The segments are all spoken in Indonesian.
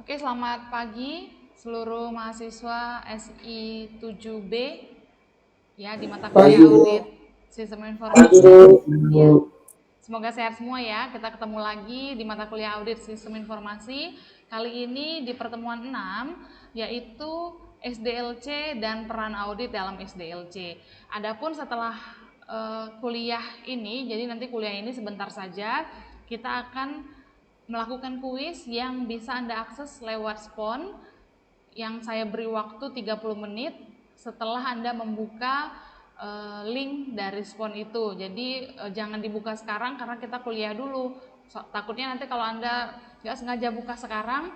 Oke, selamat pagi seluruh mahasiswa SI 7B ya di mata kuliah audit sistem informasi. Ya. Semoga sehat semua ya. Kita ketemu lagi di mata kuliah audit sistem informasi. Kali ini di pertemuan 6 yaitu SDLC dan peran audit dalam SDLC. Adapun setelah kuliah ini, jadi nanti kuliah ini sebentar saja kita akan melakukan kuis yang bisa Anda akses lewat Spon yang saya beri waktu 30 menit setelah Anda membuka link dari Spon itu. Jadi jangan dibuka sekarang karena kita kuliah dulu. Takutnya nanti kalau Anda nggak sengaja buka sekarang,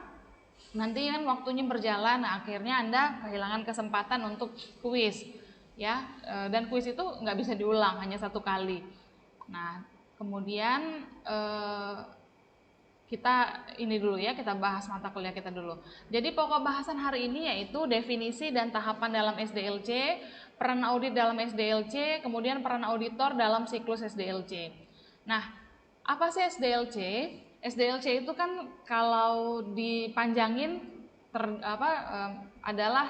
nanti kan waktunya berjalan, akhirnya Anda kehilangan kesempatan untuk kuis. Ya, dan kuis itu nggak bisa diulang, hanya satu kali. Nah, kemudian kita ini dulu ya, kita bahas mata kuliah kita dulu. Jadi pokok bahasan hari ini yaitu definisi dan tahapan dalam SDLC, peran audit dalam SDLC, kemudian peran auditor dalam siklus SDLC. Nah, apa sih SDLC? SDLC itu kan kalau dipanjangin adalah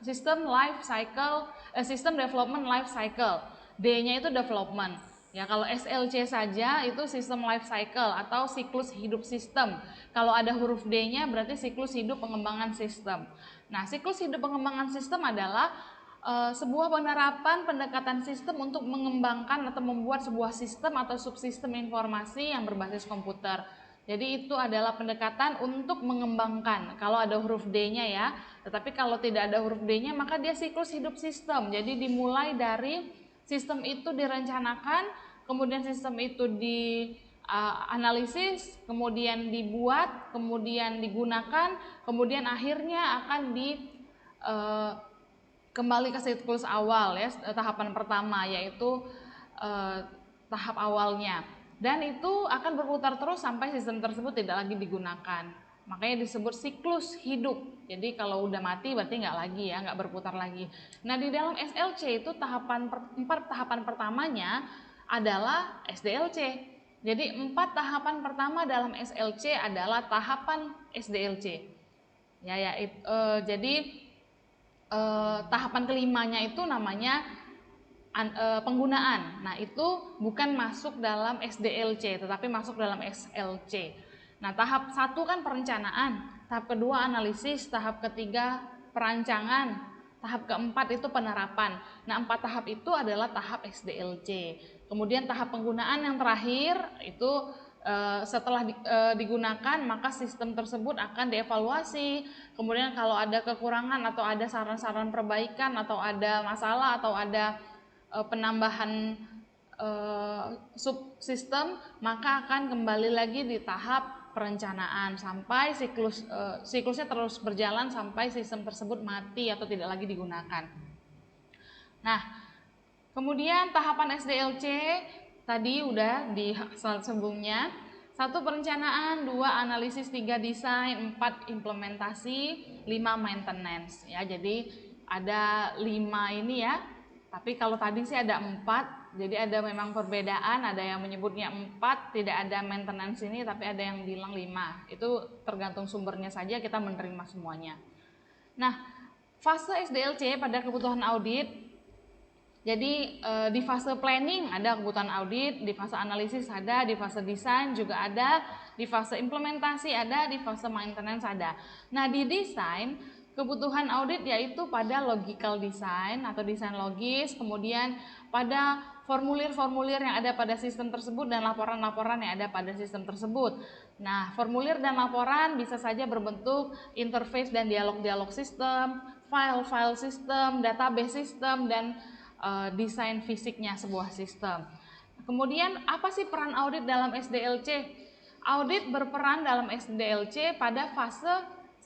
sistem life cycle, sistem development life cycle. D-nya itu development. Ya, kalau SLC saja itu sistem life cycle atau siklus hidup sistem. Kalau ada huruf D-nya berarti siklus hidup pengembangan sistem. Nah, siklus hidup pengembangan sistem adalah sebuah penerapan pendekatan sistem untuk mengembangkan atau membuat sebuah sistem atau subsistem informasi yang berbasis komputer. Jadi itu adalah pendekatan untuk mengembangkan kalau ada huruf D-nya ya. Tetapi kalau tidak ada huruf D-nya maka dia siklus hidup sistem. Jadi dimulai dari sistem itu direncanakan, kemudian sistem itu dianalisis, kemudian dibuat, kemudian digunakan, kemudian akhirnya akan kembali ke siklus awal ya, tahapan pertama yaitu tahap awalnya. Dan itu akan berputar terus sampai sistem tersebut tidak lagi digunakan. Makanya disebut siklus hidup. Jadi kalau udah mati berarti nggak lagi ya, nggak berputar lagi. Nah di dalam SLC itu empat tahapan pertamanya adalah SDLC. Jadi 4 tahapan pertama dalam SLC adalah tahapan SDLC. Jadi tahapan kelimanya itu namanya penggunaan. Nah itu bukan masuk dalam SDLC tetapi masuk dalam SLC. Nah tahap 1 kan perencanaan, tahap kedua analisis, tahap ketiga perancangan, tahap keempat itu penerapan. Nah 4 tahap itu adalah tahap SDLC. Kemudian tahap penggunaan yang terakhir itu setelah digunakan maka sistem tersebut akan dievaluasi. Kemudian kalau ada kekurangan atau ada saran-saran perbaikan atau ada masalah atau ada penambahan subsistem maka akan kembali lagi di tahap perencanaan sampai siklusnya terus berjalan sampai sistem tersebut mati atau tidak lagi digunakan. Nah, kemudian tahapan SDLC tadi udah di slide sebelumnya. 1 perencanaan, 2 analisis, 3 desain, 4 implementasi, 5 maintenance ya. Jadi ada 5 ini ya. Tapi kalau tadi sih ada 4. Jadi ada memang perbedaan, ada yang menyebutnya 4, tidak ada maintenance ini, tapi ada yang bilang 5. Itu tergantung sumbernya saja, kita menerima semuanya. Nah, fase SDLC pada kebutuhan audit. Jadi di fase planning ada kebutuhan audit, di fase analisis ada, di fase desain juga ada, di fase implementasi ada, di fase maintenance ada. Nah, di desain kebutuhan audit yaitu pada logical design atau desain logis, kemudian pada formulir-formulir yang ada pada sistem tersebut dan laporan-laporan yang ada pada sistem tersebut. Nah, formulir dan laporan bisa saja berbentuk interface dan dialog-dialog sistem, file-file sistem, database sistem, dan desain fisiknya sebuah sistem. Kemudian apa sih peran audit dalam SDLC? Audit berperan dalam SDLC pada fase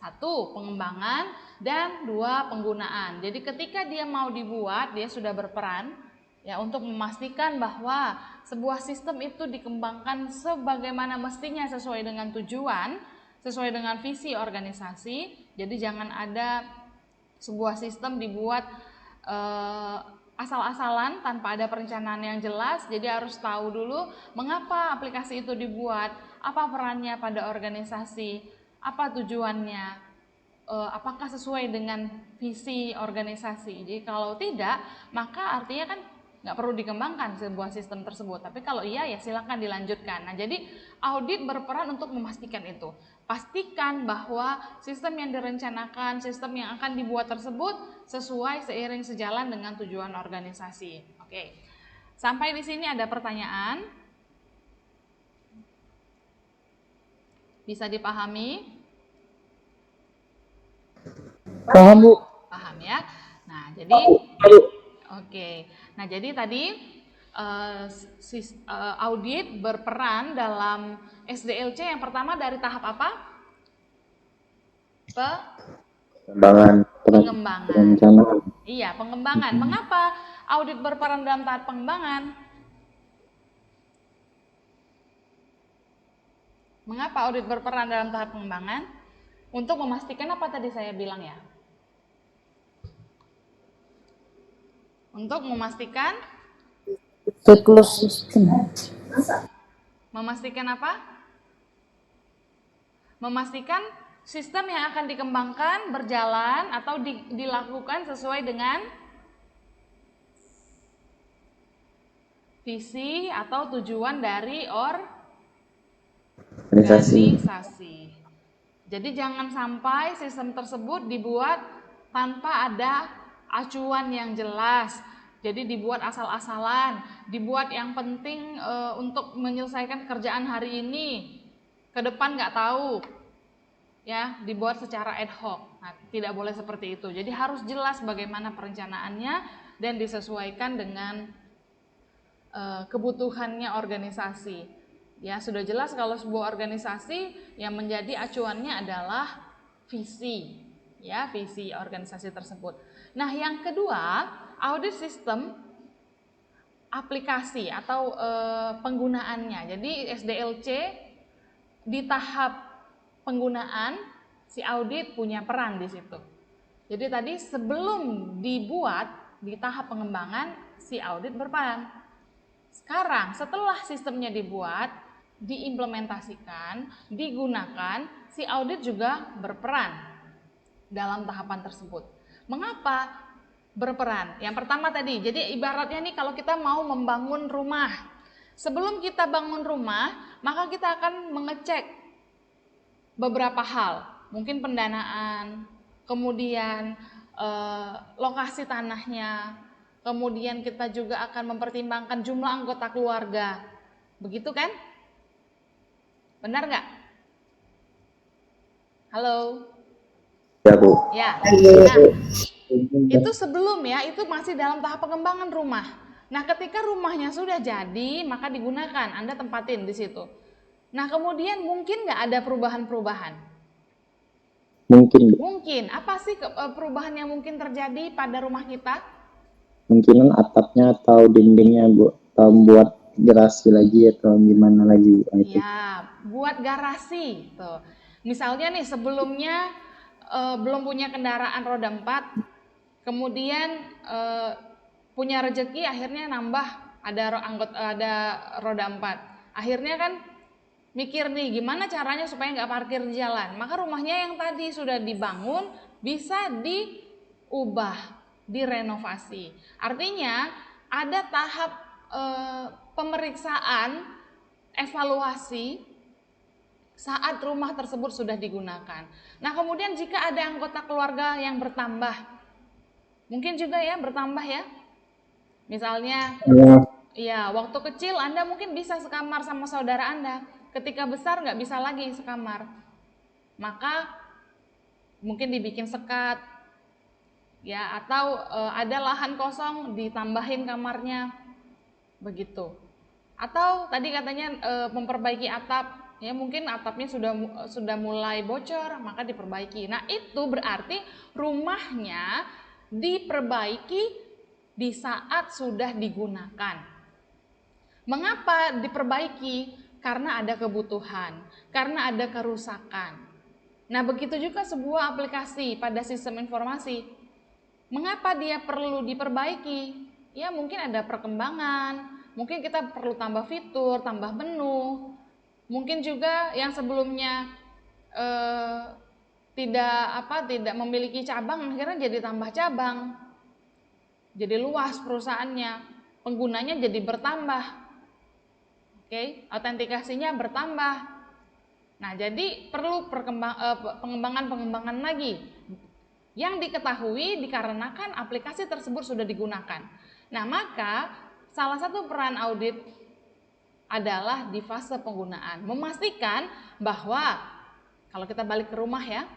1 pengembangan dan 2 penggunaan. Jadi ketika dia mau dibuat dia sudah berperan ya untuk memastikan bahwa sebuah sistem itu dikembangkan sebagaimana mestinya sesuai dengan tujuan, sesuai dengan visi organisasi. Jadi jangan ada sebuah sistem dibuat asal-asalan tanpa ada perencanaan yang jelas. Jadi harus tahu dulu mengapa aplikasi itu dibuat, apa perannya pada organisasi, apa tujuannya, apakah sesuai dengan visi organisasi. Jadi kalau tidak, maka artinya kan nggak perlu dikembangkan sebuah sistem tersebut. Tapi kalau iya, ya silakan dilanjutkan. Nah, jadi audit berperan untuk memastikan itu. Pastikan bahwa sistem yang direncanakan, sistem yang akan dibuat tersebut sesuai seiring sejalan dengan tujuan organisasi. Oke. Sampai di sini ada pertanyaan? Bisa dipahami? Paham, Bu. Paham ya? Nah, jadi oke. Nah, jadi tadi audit berperan dalam SDLC yang pertama dari tahap apa? Pengembangan, Pengembangan. perencanaan. Iya, pengembangan. Mengapa audit berperan dalam tahap pengembangan? Mengapa audit berperan dalam tahap pengembangan? Untuk memastikan apa tadi saya bilang ya? Untuk memastikan Siklus sistem. Memastikan apa? Memastikan sistem yang akan dikembangkan berjalan atau dilakukan sesuai dengan visi atau tujuan dari organisasi. Jadi jangan sampai sistem tersebut dibuat tanpa ada acuan yang jelas. Jadi dibuat asal-asalan, dibuat yang penting untuk menyelesaikan kerjaan hari ini, ke depan nggak tahu, ya, dibuat secara ad hoc. Nah, tidak boleh seperti itu. Jadi harus jelas bagaimana perencanaannya dan disesuaikan dengan kebutuhannya organisasi. Ya, sudah jelas kalau sebuah organisasi yang menjadi acuannya adalah visi, ya, visi organisasi tersebut. Nah, yang kedua, audit sistem aplikasi atau penggunaannya. Jadi SDLC di tahap penggunaan si audit punya peran di situ. Jadi tadi sebelum dibuat di tahap pengembangan si audit berperan. Sekarang setelah sistemnya dibuat, diimplementasikan, digunakan, si audit juga berperan dalam tahapan tersebut. Mengapa berperan? Yang pertama tadi, jadi ibaratnya nih kalau kita mau membangun rumah, sebelum kita bangun rumah, maka kita akan mengecek beberapa hal, mungkin pendanaan, kemudian lokasi tanahnya, kemudian kita juga akan mempertimbangkan jumlah anggota keluarga, begitu kan? Benar nggak? Halo? Ya, Bu. Ya. Nah, itu sebelum ya, itu masih dalam tahap pengembangan rumah. Nah, ketika rumahnya sudah jadi, maka digunakan, Anda tempatin di situ. Nah, kemudian mungkin nggak ada perubahan-perubahan? Mungkin, Bu. Mungkin. Apa sih perubahan yang mungkin terjadi pada rumah kita? Mungkinan atapnya atau dindingnya, Bu. Atau buat gerasi lagi atau gimana lagi, Bu. Itu. Ya, buat garasi. Tuh. Misalnya nih, sebelumnya belum punya kendaraan roda 4, kemudian punya rezeki akhirnya nambah ada roda 4. Akhirnya kan mikir nih gimana caranya supaya nggak parkir di jalan. Maka rumahnya yang tadi sudah dibangun bisa diubah, direnovasi. Artinya ada tahap pemeriksaan, evaluasi saat rumah tersebut sudah digunakan. Nah, kemudian jika ada anggota keluarga yang bertambah, mungkin juga ya bertambah ya. Misalnya, ya waktu kecil Anda mungkin bisa sekamar sama saudara Anda, ketika besar nggak bisa lagi sekamar. Maka mungkin dibikin sekat, ya, atau ada lahan kosong ditambahin kamarnya, begitu. Atau tadi katanya memperbaiki atap, ya mungkin atapnya sudah mulai bocor, maka diperbaiki. Nah, itu berarti rumahnya diperbaiki di saat sudah digunakan. Mengapa diperbaiki? Karena ada kebutuhan, karena ada kerusakan. Nah, begitu juga sebuah aplikasi pada sistem informasi. Mengapa dia perlu diperbaiki? Ya mungkin ada perkembangan, mungkin kita perlu tambah fitur, tambah menu. Mungkin juga yang sebelumnya eh, tidak memiliki cabang, akhirnya jadi tambah cabang, jadi luas perusahaannya, penggunanya jadi bertambah, autentikasinya bertambah. Nah, jadi perlu pengembangan lagi yang diketahui dikarenakan aplikasi tersebut sudah digunakan. Nah, maka salah satu peran audit adalah di fase penggunaan, memastikan bahwa kalau kita balik ke rumah ya,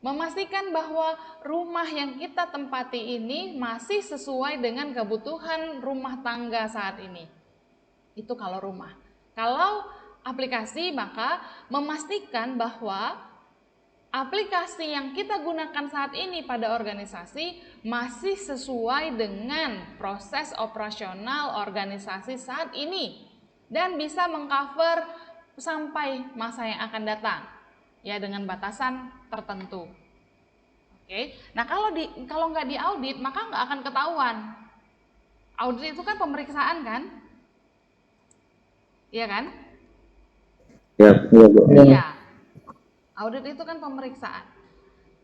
memastikan bahwa rumah yang kita tempati ini masih sesuai dengan kebutuhan rumah tangga saat ini. Itu kalau rumah. Kalau aplikasi, maka memastikan bahwa aplikasi yang kita gunakan saat ini pada organisasi masih sesuai dengan proses operasional organisasi saat ini dan bisa mengcover sampai masa yang akan datang, ya, dengan batasan tertentu. Nah, kalau nggak diaudit maka nggak akan ketahuan. Audit itu kan pemeriksaan kan, iya kan? Ya, iya Bu. Iya. Audit itu kan pemeriksaan.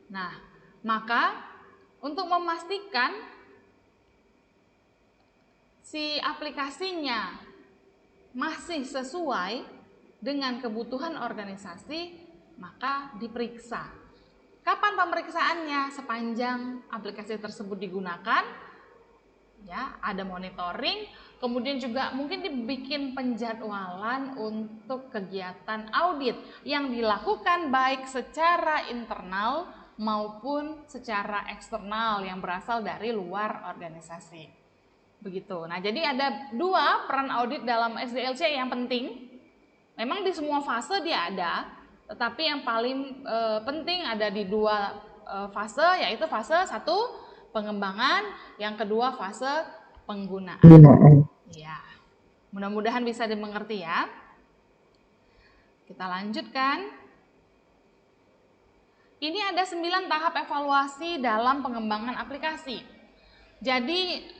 Nah, maka untuk memastikan si aplikasinya masih sesuai dengan kebutuhan organisasi, maka diperiksa. Kapan pemeriksaannya? Sepanjang aplikasi tersebut digunakan, ya, ada monitoring, kemudian juga mungkin dibikin penjadwalan untuk kegiatan audit yang dilakukan baik secara internal maupun secara eksternal yang berasal dari luar organisasi. Begitu. Nah, jadi ada dua peran audit dalam SDLC yang penting. Memang di semua fase dia ada, tetapi yang paling penting ada di dua fase, yaitu fase 1 pengembangan, yang kedua fase penggunaan. Ya, mudah-mudahan bisa dimengerti ya. Kita lanjutkan. Ini ada 9 tahap evaluasi dalam pengembangan aplikasi. Jadi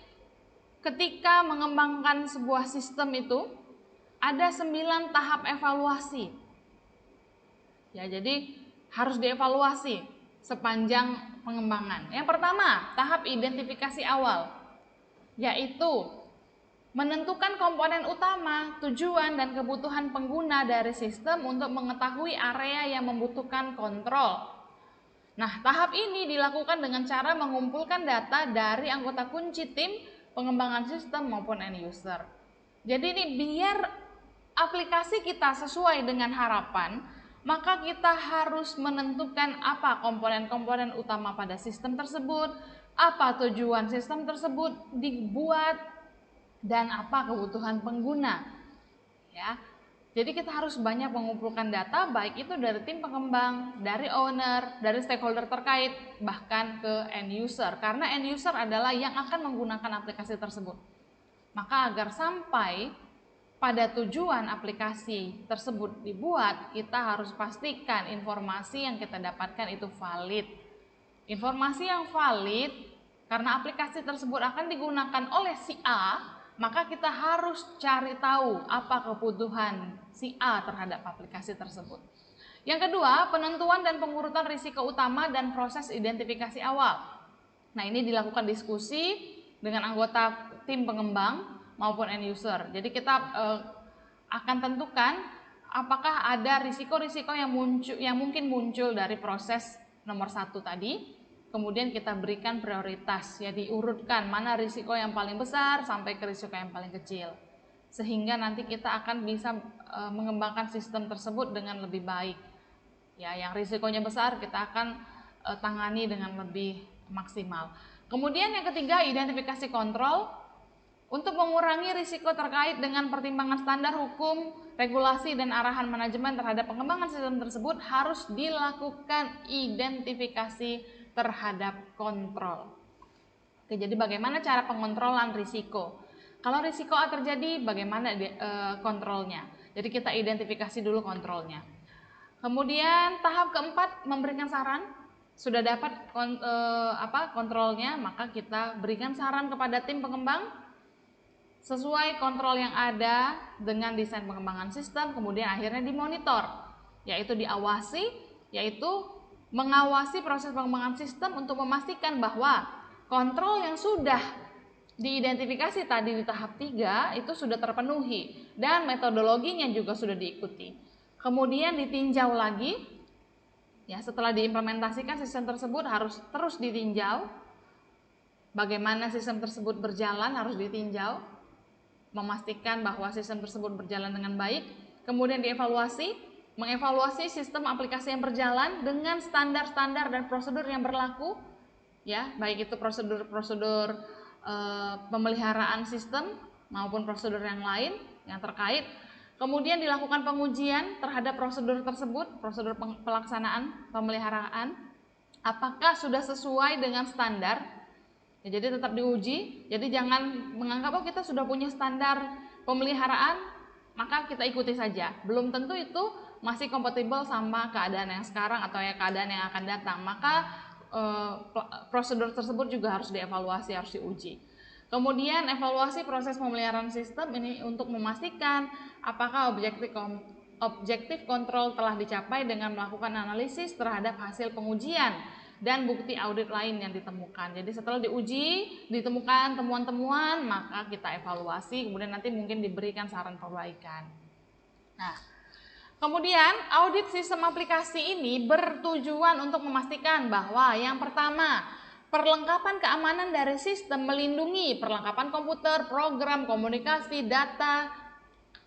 ketika mengembangkan sebuah sistem itu ada 9 tahap evaluasi. Ya, jadi harus dievaluasi sepanjang pengembangan. Yang pertama, tahap identifikasi awal, yaitu menentukan komponen utama, tujuan dan kebutuhan pengguna dari sistem untuk mengetahui area yang membutuhkan kontrol. Nah, tahap ini dilakukan dengan cara mengumpulkan data dari anggota kunci tim pengembangan sistem maupun end user. Jadi ini biar aplikasi kita sesuai dengan harapan, maka kita harus menentukan apa komponen-komponen utama pada sistem tersebut, apa tujuan sistem tersebut dibuat, dan apa kebutuhan pengguna. Ya. Jadi kita harus banyak mengumpulkan data, baik itu dari tim pengembang, dari owner, dari stakeholder terkait, bahkan ke end user. Karena end user adalah yang akan menggunakan aplikasi tersebut. Maka agar sampai pada tujuan aplikasi tersebut dibuat, kita harus pastikan informasi yang kita dapatkan itu valid. Informasi yang valid, karena aplikasi tersebut akan digunakan oleh si A, maka kita harus cari tahu apa kebutuhan si A terhadap aplikasi tersebut. Yang kedua, penentuan dan pengurutan risiko utama dan proses identifikasi awal. Nah, ini dilakukan diskusi dengan anggota tim pengembang maupun end user. Jadi kita akan tentukan apakah ada risiko-risiko yang mungkin muncul dari proses nomor 1 tadi. Kemudian kita berikan prioritas, ya, diurutkan mana risiko yang paling besar sampai ke risiko yang paling kecil, sehingga nanti kita akan bisa mengembangkan sistem tersebut dengan lebih baik. Ya, yang risikonya besar kita akan tangani dengan lebih maksimal. Kemudian yang ketiga, identifikasi kontrol. Untuk mengurangi risiko terkait dengan pertimbangan standar hukum, regulasi dan arahan manajemen terhadap pengembangan sistem tersebut harus dilakukan identifikasi terhadap kontrol. Oke, jadi bagaimana cara pengontrolan risiko? Kalau risiko A terjadi, bagaimana kontrolnya? Jadi kita identifikasi dulu kontrolnya. Kemudian tahap keempat, memberikan saran. Sudah dapat kontrolnya, maka kita berikan saran kepada tim pengembang sesuai kontrol yang ada dengan desain pengembangan sistem. Kemudian akhirnya dimonitor, yaitu diawasi yaitu mengawasi proses pengembangan sistem untuk memastikan bahwa kontrol yang sudah diidentifikasi tadi di tahap 3 itu sudah terpenuhi dan metodologinya juga sudah diikuti. Kemudian ditinjau lagi, ya setelah diimplementasikan sistem tersebut harus terus ditinjau. Bagaimana sistem tersebut berjalan harus ditinjau, memastikan bahwa sistem tersebut berjalan dengan baik. Kemudian dievaluasi, mengevaluasi sistem aplikasi yang berjalan dengan standar-standar dan prosedur yang berlaku, ya baik itu prosedur-prosedur pemeliharaan sistem maupun prosedur yang lain yang terkait. Kemudian dilakukan pengujian terhadap prosedur tersebut, prosedur pelaksanaan pemeliharaan, apakah sudah sesuai dengan standar. Ya, jadi tetap diuji. Jadi jangan menganggap oh kita sudah punya standar pemeliharaan maka kita ikuti saja. Belum tentu itu masih kompatibel sama keadaan yang sekarang atau ya keadaan yang akan datang. Maka prosedur tersebut juga harus dievaluasi, harus diuji. Kemudian evaluasi proses pemeliharaan sistem ini untuk memastikan apakah objektif kontrol telah dicapai dengan melakukan analisis terhadap hasil pengujian dan bukti audit lain yang ditemukan. Jadi setelah diuji, ditemukan temuan-temuan, maka kita evaluasi, kemudian nanti mungkin diberikan saran perbaikan. Nah, kemudian audit sistem aplikasi ini bertujuan untuk memastikan bahwa yang pertama, perlengkapan keamanan dari sistem melindungi perlengkapan komputer, program, komunikasi, data,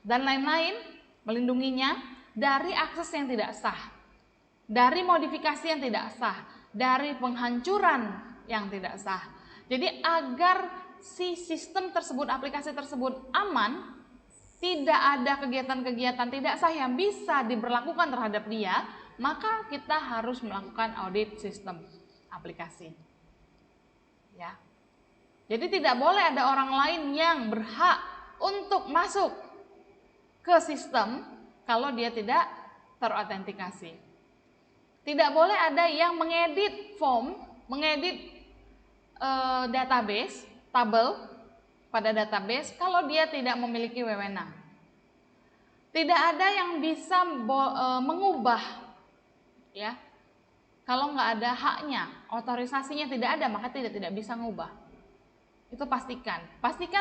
dan lain-lain, melindunginya dari akses yang tidak sah, dari modifikasi yang tidak sah, dari penghancuran yang tidak sah. Jadi agar si sistem tersebut, aplikasi tersebut aman, tidak ada kegiatan-kegiatan tidak sah yang bisa diberlakukan terhadap dia, maka kita harus melakukan audit sistem aplikasi. Ya. Jadi tidak boleh ada orang lain yang berhak untuk masuk ke sistem kalau dia tidak terautentikasi. Tidak boleh ada yang mengedit form, mengedit database, tabel pada database kalau dia tidak memiliki wewenang. Tidak ada yang bisa mengubah, ya. Kalau nggak ada haknya, otorisasinya tidak ada, maka tidak bisa mengubah. Itu pastikan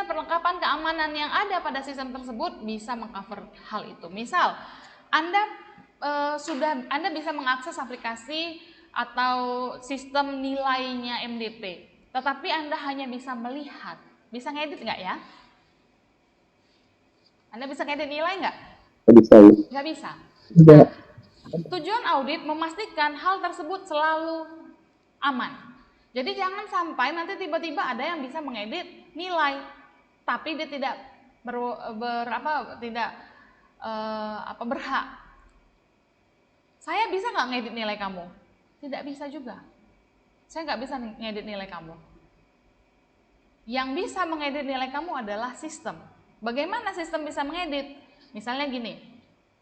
perlengkapan keamanan yang ada pada sistem tersebut bisa mengcover hal itu. Misal, Anda bisa mengakses aplikasi atau sistem nilainya MDT, tetapi Anda hanya bisa melihat. Bisa ngedit nggak ya? Anda bisa ngedit nilai nggak? Bisa. Nggak bisa. Nah, tujuan audit memastikan hal tersebut selalu aman. Jadi jangan sampai nanti tiba-tiba ada yang bisa mengedit nilai, tapi dia tidak berhak. Saya bisa nggak ngedit nilai kamu? Tidak bisa juga. Saya nggak bisa ngedit nilai kamu. Yang bisa mengedit nilai kamu adalah sistem. Bagaimana sistem bisa mengedit? Misalnya gini,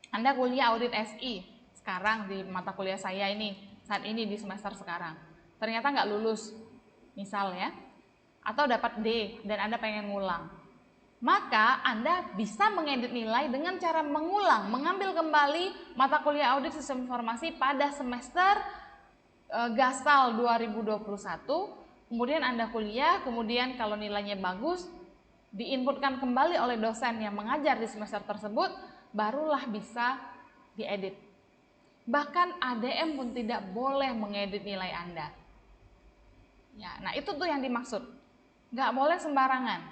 Anda kuliah audit SI sekarang di mata kuliah saya ini, saat ini di semester sekarang. Ternyata nggak lulus, misal ya, atau dapat D dan Anda pengen ngulang. Maka Anda bisa mengedit nilai dengan cara mengulang, mengambil kembali mata kuliah audit sistem informasi pada semester Gasal 2021, kemudian Anda kuliah, kemudian kalau nilainya bagus, diinputkan kembali oleh dosen yang mengajar di semester tersebut, barulah bisa diedit. Bahkan ADM pun tidak boleh mengedit nilai Anda. Ya, nah itu tuh yang dimaksud, nggak boleh sembarangan.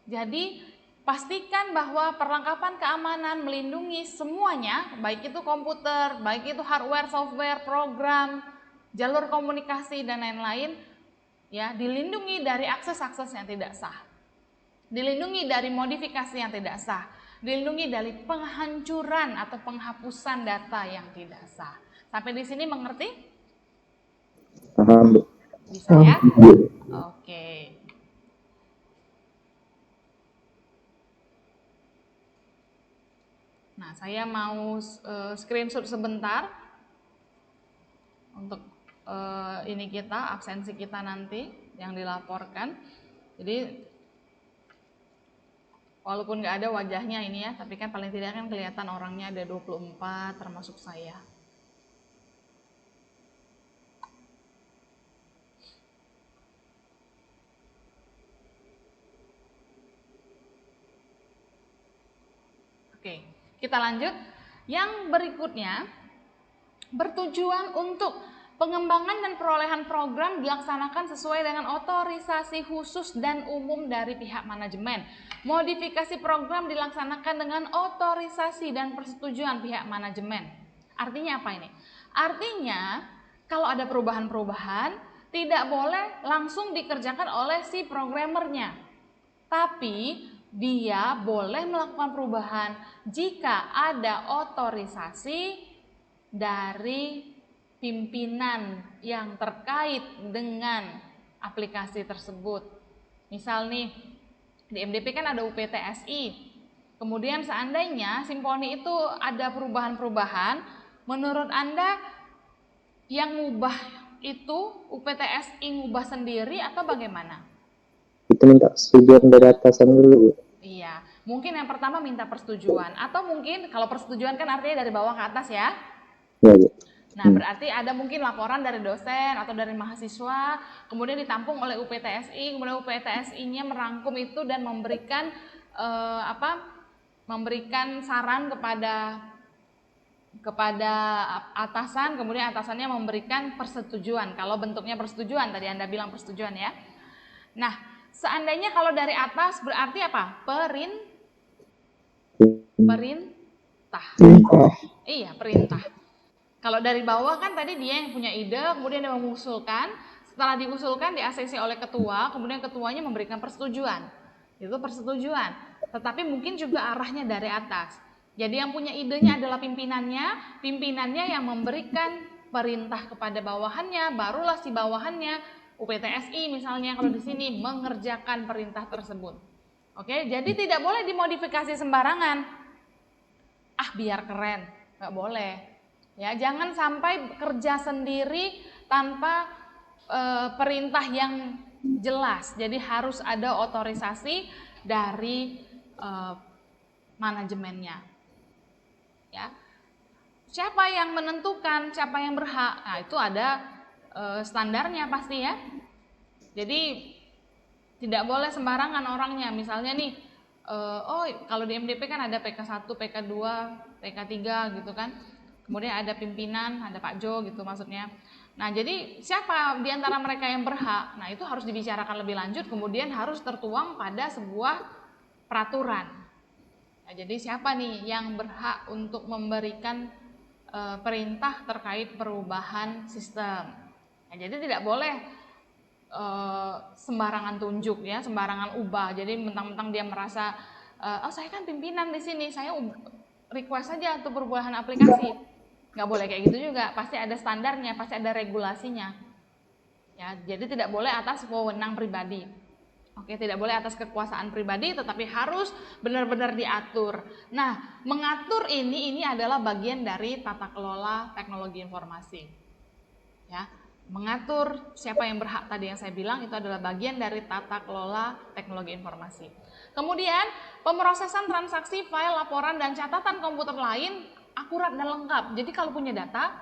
Jadi pastikan bahwa perlengkapan keamanan melindungi semuanya, baik itu komputer, baik itu hardware, software, program, jalur komunikasi dan lain-lain, ya dilindungi dari akses-akses yang tidak sah, dilindungi dari modifikasi yang tidak sah, dilindungi dari penghancuran atau penghapusan data yang tidak sah. Sampai di sini mengerti? paham, Bu. Bisa ya? Oke. Nah, saya mau screenshot sebentar untuk ini kita, absensi kita nanti yang dilaporkan. Jadi walaupun nggak ada wajahnya ini ya, tapi kan paling tidak kan kelihatan orangnya ada 24 termasuk saya. Oke, kita lanjut. Yang berikutnya, bertujuan untuk pengembangan dan perolehan program dilaksanakan sesuai dengan otorisasi khusus dan umum dari pihak manajemen. Modifikasi program dilaksanakan dengan otorisasi dan persetujuan pihak manajemen. Artinya apa ini? Artinya, kalau ada perubahan-perubahan, tidak boleh langsung dikerjakan oleh si programmernya. Tapi, dia boleh melakukan perubahan jika ada otorisasi dari pimpinan yang terkait dengan aplikasi tersebut. Misal nih, di MDP kan ada UPTSI. Kemudian seandainya Simponi itu ada perubahan-perubahan, menurut Anda yang ngubah itu UPTSI ngubah sendiri atau bagaimana? Itu minta persetujuan dari atasan dulu, Bu. Iya, mungkin yang pertama minta persetujuan, atau mungkin kalau persetujuan kan artinya dari bawah ke atas ya. Ya, Bu. Nah, berarti ada mungkin laporan dari dosen atau dari mahasiswa, kemudian ditampung oleh UPTSI, kemudian UPTSI-nya merangkum itu dan memberikan memberikan saran kepada atasan, kemudian atasannya memberikan persetujuan. Kalau bentuknya persetujuan, tadi Anda bilang persetujuan ya. Nah, seandainya kalau dari atas berarti apa? Perintah. Iya, perintah. Kalau dari bawah kan tadi dia yang punya ide, kemudian dia mengusulkan. Setelah diusulkan, di-ACC oleh ketua, kemudian ketuanya memberikan persetujuan. Itu persetujuan. Tetapi mungkin juga arahnya dari atas. Jadi yang punya idenya adalah pimpinannya, pimpinannya yang memberikan perintah kepada bawahannya, barulah si bawahannya, UPTSI misalnya kalau di sini mengerjakan perintah tersebut. Oke, jadi tidak boleh dimodifikasi sembarangan. Ah, biar keren, nggak boleh. Ya, jangan sampai kerja sendiri tanpa perintah yang jelas. Jadi harus ada otorisasi dari manajemennya. Ya. Siapa yang menentukan siapa yang berhak? Nah, itu ada standarnya pasti ya. Jadi tidak boleh sembarangan orangnya. Misalnya nih, kalau di MDP kan ada PK1, PK2, PK3 gitu kan. Kemudian ada pimpinan, ada Pak Jo gitu maksudnya. Nah, jadi siapa di antara mereka yang berhak? Nah, itu harus dibicarakan lebih lanjut, kemudian harus tertuang pada sebuah peraturan. Nah, jadi siapa nih yang berhak untuk memberikan perintah terkait perubahan sistem? Nah, jadi tidak boleh sembarangan tunjuk ya, sembarangan ubah. Jadi mentang-mentang dia merasa, oh saya kan pimpinan di sini, saya request saja untuk perubahan aplikasi. Nggak boleh kayak gitu juga, pasti ada standarnya, pasti ada regulasinya. Ya, jadi tidak boleh atas wewenang pribadi. Oke, tidak boleh atas kekuasaan pribadi, tetapi harus benar-benar diatur. Nah, mengatur ini adalah bagian dari tata kelola teknologi informasi. Ya, mengatur siapa yang berhak tadi yang saya bilang itu adalah bagian dari tata kelola teknologi informasi. Kemudian, pemrosesan transaksi, file, laporan, dan catatan komputer lain akurat dan lengkap. Jadi kalau punya data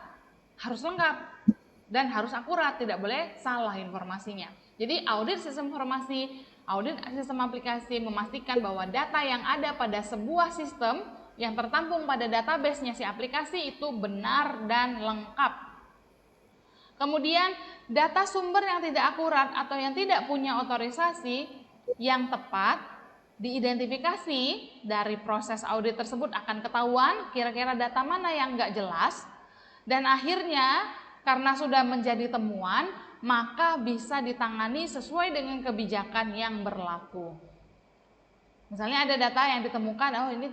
harus lengkap dan harus akurat, tidak boleh salah informasinya. Jadi audit sistem informasi, audit sistem aplikasi memastikan bahwa data yang ada pada sebuah sistem yang tertampung pada database-nya si aplikasi itu benar dan lengkap. Kemudian data sumber yang tidak akurat atau yang tidak punya otorisasi yang tepat diidentifikasi dari proses audit tersebut akan ketahuan kira-kira data mana yang nggak jelas, dan akhirnya karena sudah menjadi temuan maka bisa ditangani sesuai dengan kebijakan yang berlaku. Misalnya ada data yang ditemukan, oh ini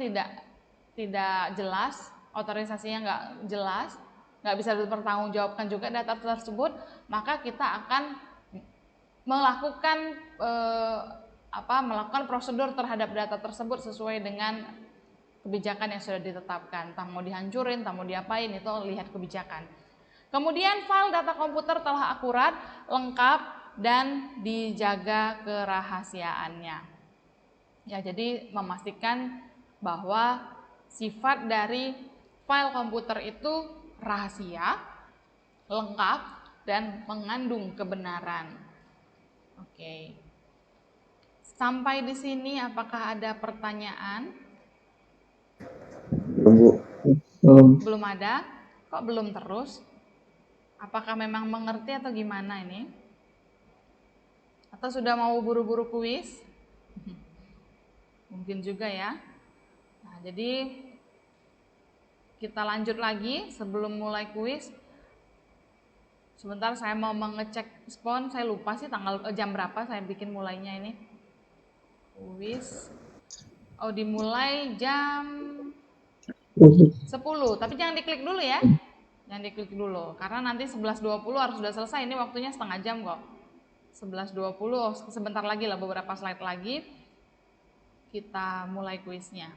tidak jelas, otorisasinya nggak jelas, nggak bisa dipertanggungjawabkan juga data tersebut, maka kita akan melakukan prosedur terhadap data tersebut sesuai dengan kebijakan yang sudah ditetapkan. Entah mau dihancurin, entah mau diapain, itu lihat kebijakan. Kemudian file data komputer telah akurat, lengkap, dan dijaga kerahasiaannya. Ya, jadi memastikan bahwa sifat dari file komputer itu rahasia, lengkap, dan mengandung kebenaran. Oke. Sampai di sini apakah ada pertanyaan? Bu. Hmm. Belum ada? Kok belum terus? Apakah memang mengerti atau gimana ini? Atau sudah mau buru-buru kuis? Mungkin juga ya. Nah, jadi kita lanjut lagi sebelum mulai kuis. Sebentar saya mau mengecek spon, saya lupa sih tanggal jam berapa saya bikin mulainya ini. Kuis. Oh, dimulai jam 10, tapi jangan diklik dulu ya. Jangan diklik dulu karena nanti 11.20 harus sudah selesai. Ini waktunya setengah jam kok. 11.20, sebentar lagi lah, beberapa slide lagi kita mulai kuisnya.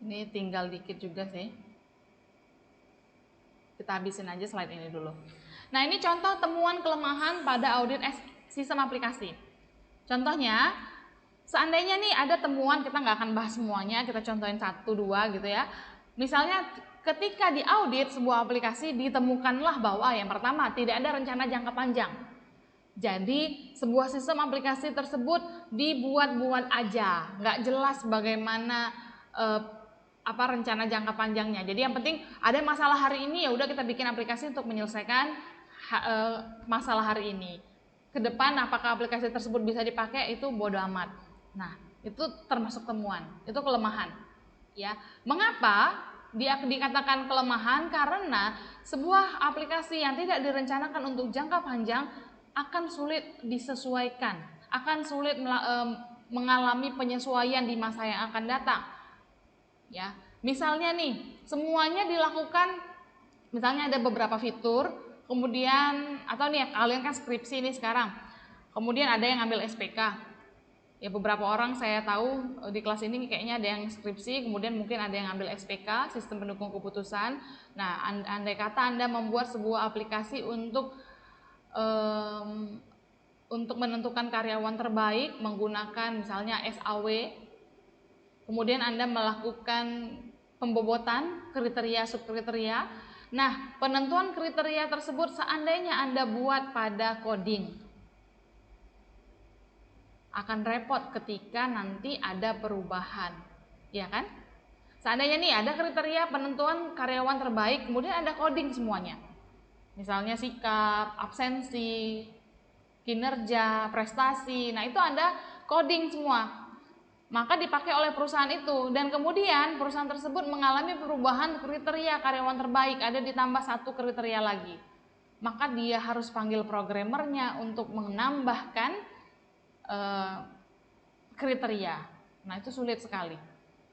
Ini tinggal dikit juga sih. Kita habisin aja slide ini dulu. Nah, ini contoh temuan kelemahan pada audit sistem aplikasi. Contohnya, seandainya nih ada temuan, kita nggak akan bahas semuanya, kita contohin 1-2 gitu ya. Misalnya ketika diaudit sebuah aplikasi ditemukanlah bahwa yang pertama tidak ada rencana jangka panjang. Jadi sebuah sistem aplikasi tersebut dibuat-buat aja, nggak jelas bagaimana rencana jangka panjangnya. Jadi yang penting ada masalah hari ini, ya udah kita bikin aplikasi untuk menyelesaikan masalah hari ini. Ke depan apakah aplikasi tersebut bisa dipakai itu bodo amat. Nah, itu termasuk temuan, itu kelemahan. Ya, mengapa dia dikatakan kelemahan? Karena sebuah aplikasi yang tidak direncanakan untuk jangka panjang akan sulit disesuaikan, akan sulit mengalami penyesuaian di masa yang akan datang. Ya, misalnya nih, semuanya dilakukan, misalnya ada beberapa fitur, kemudian atau nih kalian kan skripsi nih sekarang, kemudian ada yang ambil SPK. Ya, beberapa orang saya tahu di kelas ini kayaknya ada yang skripsi, kemudian mungkin ada yang ambil SPK, sistem pendukung keputusan. Nah, andai kata Anda membuat sebuah aplikasi untuk menentukan karyawan terbaik menggunakan misalnya SAW, kemudian Anda melakukan pembobotan kriteria subkriteria. Nah, penentuan kriteria tersebut seandainya Anda buat pada coding, akan repot ketika nanti ada perubahan, ya kan? Seandainya nih ada kriteria penentuan karyawan terbaik, kemudian ada coding semuanya. Misalnya sikap, absensi, kinerja, prestasi. Nah, itu ada coding semua. Maka dipakai oleh perusahaan itu, dan kemudian perusahaan tersebut mengalami perubahan kriteria karyawan terbaik, ada ditambah satu kriteria lagi. Maka dia harus panggil programmernya untuk menambahkan kriteria. Nah, itu sulit sekali.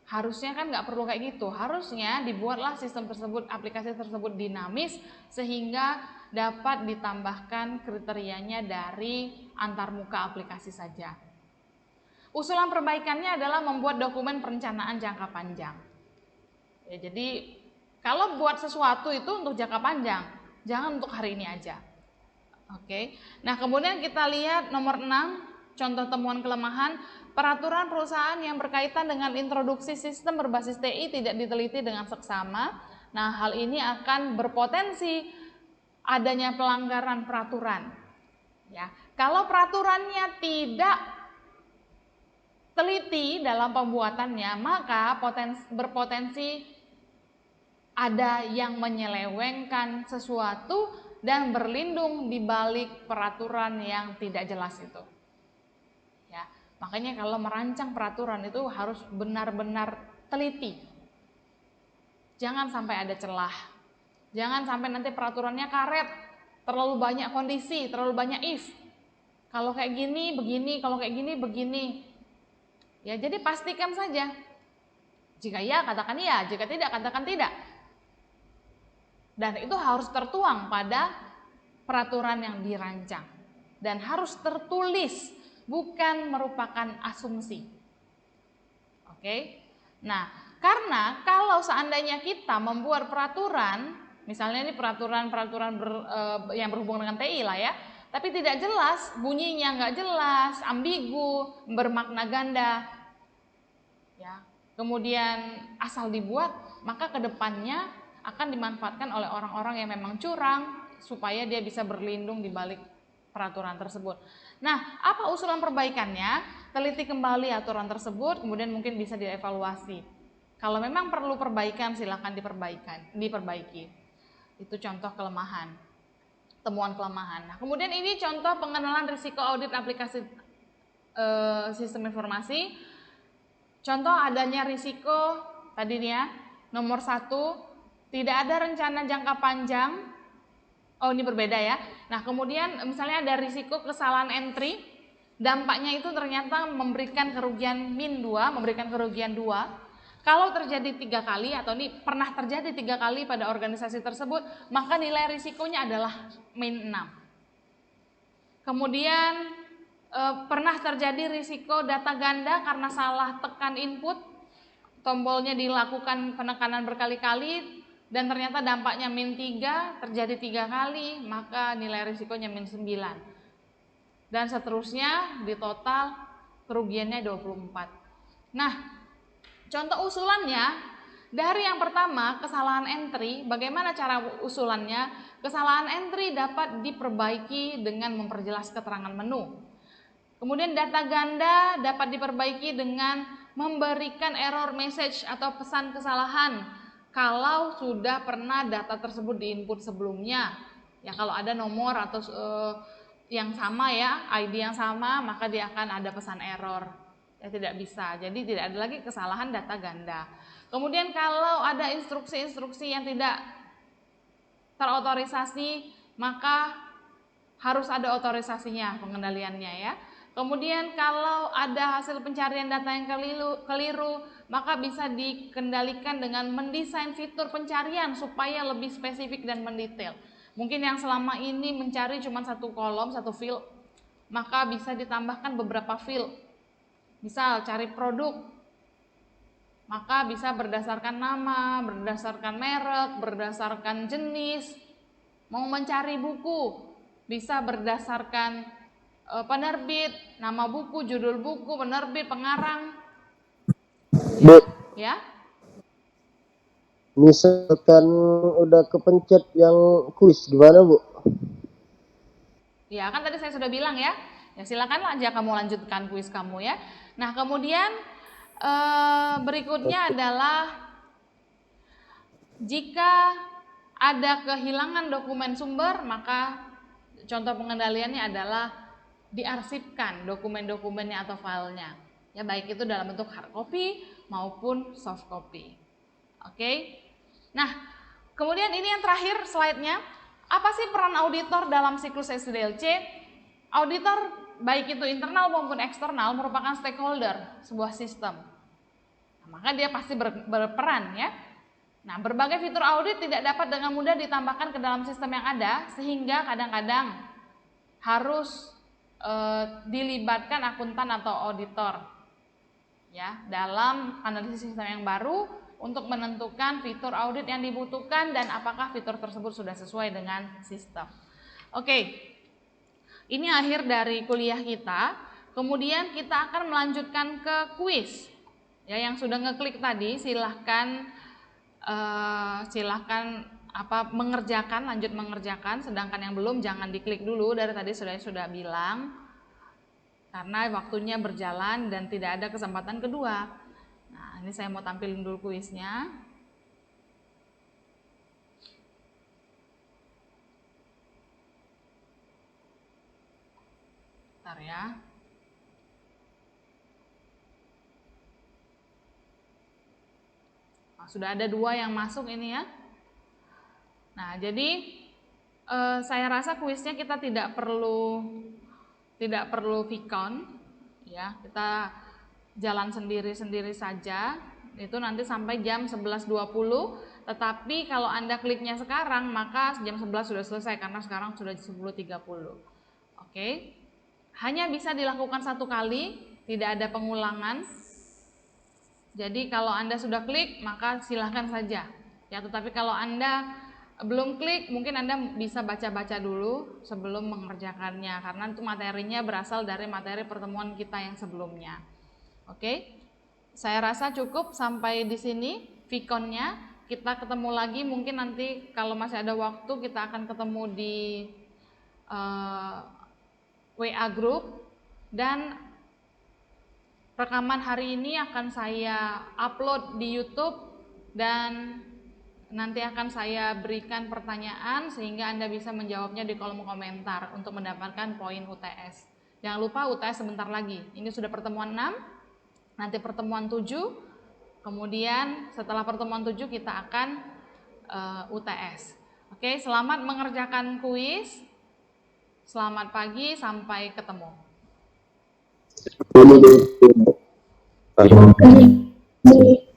Harusnya kan nggak perlu kayak gitu. Harusnya dibuatlah sistem tersebut, aplikasi tersebut dinamis sehingga dapat ditambahkan kriterianya dari antarmuka aplikasi saja. Usulan perbaikannya adalah membuat dokumen perencanaan jangka panjang. Ya, jadi kalau buat sesuatu itu untuk jangka panjang, jangan untuk hari ini aja. Oke. Nah, kemudian kita lihat nomor 6, contoh temuan kelemahan. Peraturan perusahaan yang berkaitan dengan introduksi sistem berbasis TI tidak diteliti dengan seksama. Nah, hal ini akan berpotensi adanya pelanggaran peraturan. Ya, kalau peraturannya tidak teliti dalam pembuatannya, maka berpotensi ada yang menyelewengkan sesuatu dan berlindung di balik peraturan yang tidak jelas itu. Ya, makanya kalau merancang peraturan itu harus benar-benar teliti. Jangan sampai ada celah. Jangan sampai nanti peraturannya karet, terlalu banyak kondisi, terlalu banyak if. Kalau kayak gini begini, kalau kayak gini begini. Ya, jadi pastikan saja. Jika ya, katakan iya, jika tidak, katakan tidak. Dan itu harus tertuang pada peraturan yang dirancang. Dan harus tertulis, bukan merupakan asumsi. Oke? Nah, karena kalau seandainya kita membuat peraturan, misalnya ini peraturan yang berhubungan dengan TI lah ya, tapi tidak jelas, bunyinya nggak jelas, ambigu, bermakna ganda, ya, kemudian asal dibuat, maka kedepannya akan dimanfaatkan oleh orang-orang yang memang curang supaya dia bisa berlindung di balik peraturan tersebut. Nah, apa usulan perbaikannya? Teliti kembali aturan tersebut, kemudian mungkin bisa dievaluasi. Kalau memang perlu perbaikan, silakan diperbaiki. Itu contoh kelemahan, temuan kelemahan. Nah, kemudian ini contoh pengenalan risiko audit aplikasi sistem informasi. Contoh adanya risiko tadinya nomor 1, tidak ada rencana jangka panjang. Oh, ini berbeda ya. Nah, kemudian misalnya ada risiko kesalahan entry, dampaknya itu ternyata memberikan kerugian -2, memberikan kerugian 2. Kalau terjadi 3 kali atau ini pernah terjadi 3 kali pada organisasi tersebut, maka nilai risikonya adalah -6. Kemudian pernah terjadi risiko data ganda karena salah tekan input, tombolnya dilakukan penekanan berkali-kali dan ternyata dampaknya -3, terjadi 3 kali, maka nilai risikonya -9. Dan seterusnya, di total kerugiannya 24. Nah, contoh usulannya, dari yang pertama, kesalahan entry, bagaimana cara usulannya? Kesalahan entry dapat diperbaiki dengan memperjelas keterangan menu. Kemudian data ganda dapat diperbaiki dengan memberikan error message atau pesan kesalahan kalau sudah pernah data tersebut diinput sebelumnya. Ya, kalau ada nomor atau yang sama ya, ID yang sama, maka dia akan ada pesan error. Ya, tidak bisa. Jadi tidak ada lagi kesalahan data ganda. Kemudian kalau ada instruksi-instruksi yang tidak terotorisasi, maka harus ada otorisasinya, pengendaliannya ya. Kemudian kalau ada hasil pencarian data yang keliru, maka bisa dikendalikan dengan mendesain fitur pencarian supaya lebih spesifik dan mendetail. Mungkin yang selama ini mencari cuma satu kolom, satu field, maka bisa ditambahkan beberapa field. Misal cari produk, maka bisa berdasarkan nama, berdasarkan merek, berdasarkan jenis. Mau mencari buku, bisa berdasarkan penerbit, nama buku, judul buku, penerbit, pengarang. Bu, Ya. misalkan udah kepencet yang kuis gimana, Bu? Ya, kan tadi saya sudah bilang ya. Ya, silakan aja kamu lanjutkan kuis kamu ya. Nah, kemudian berikutnya adalah jika ada kehilangan dokumen sumber, maka contoh pengendaliannya adalah diarsipkan dokumen-dokumennya atau filenya. Ya, baik itu dalam bentuk hard copy maupun soft copy. Oke. Nah, kemudian ini yang terakhir slide-nya. Apa sih peran auditor dalam siklus SDLC? Auditor baik itu internal maupun eksternal merupakan stakeholder sebuah sistem. Nah, maka dia pasti berperan ya. Nah, berbagai fitur audit tidak dapat dengan mudah ditambahkan ke dalam sistem yang ada sehingga kadang-kadang harus dilibatkan akuntan atau auditor ya dalam analisis sistem yang baru untuk menentukan fitur audit yang dibutuhkan dan apakah fitur tersebut sudah sesuai dengan sistem. Oke, ini akhir dari kuliah kita. Kemudian kita akan melanjutkan ke kuis. Ya, yang sudah ngeklik tadi silahkan lanjut mengerjakan. Sedangkan yang belum jangan diklik dulu, dari tadi sudah bilang. Karena waktunya berjalan dan tidak ada kesempatan kedua. Nah, ini saya mau tampilin dulu kuisnya. Bentar ya. Nah, sudah ada 2 yang masuk ini ya. Nah, jadi saya rasa kuisnya kita tidak perlu Vicon ya, kita jalan sendiri-sendiri saja. Itu nanti sampai jam 11.20, tetapi kalau Anda kliknya sekarang maka jam 11 sudah selesai karena sekarang sudah 10.30. Oke. Hanya bisa dilakukan 1 kali, tidak ada pengulangan. Jadi kalau Anda sudah klik maka silahkan saja. Ya, tetapi kalau Anda belum klik, mungkin Anda bisa baca-baca dulu sebelum mengerjakannya karena itu materinya berasal dari materi pertemuan kita yang sebelumnya. Oke. Saya rasa cukup sampai di sini Vicon-nya. Kita ketemu lagi mungkin nanti kalau masih ada waktu kita akan ketemu di WA group, dan rekaman hari ini akan saya upload di YouTube dan nanti akan saya berikan pertanyaan sehingga Anda bisa menjawabnya di kolom komentar untuk mendapatkan poin UTS. Jangan lupa UTS sebentar lagi. Ini sudah pertemuan 6, nanti pertemuan 7, kemudian setelah pertemuan 7 kita akan UTS. Oke, selamat mengerjakan kuis. Selamat pagi, sampai ketemu. Terima kasih, Bu.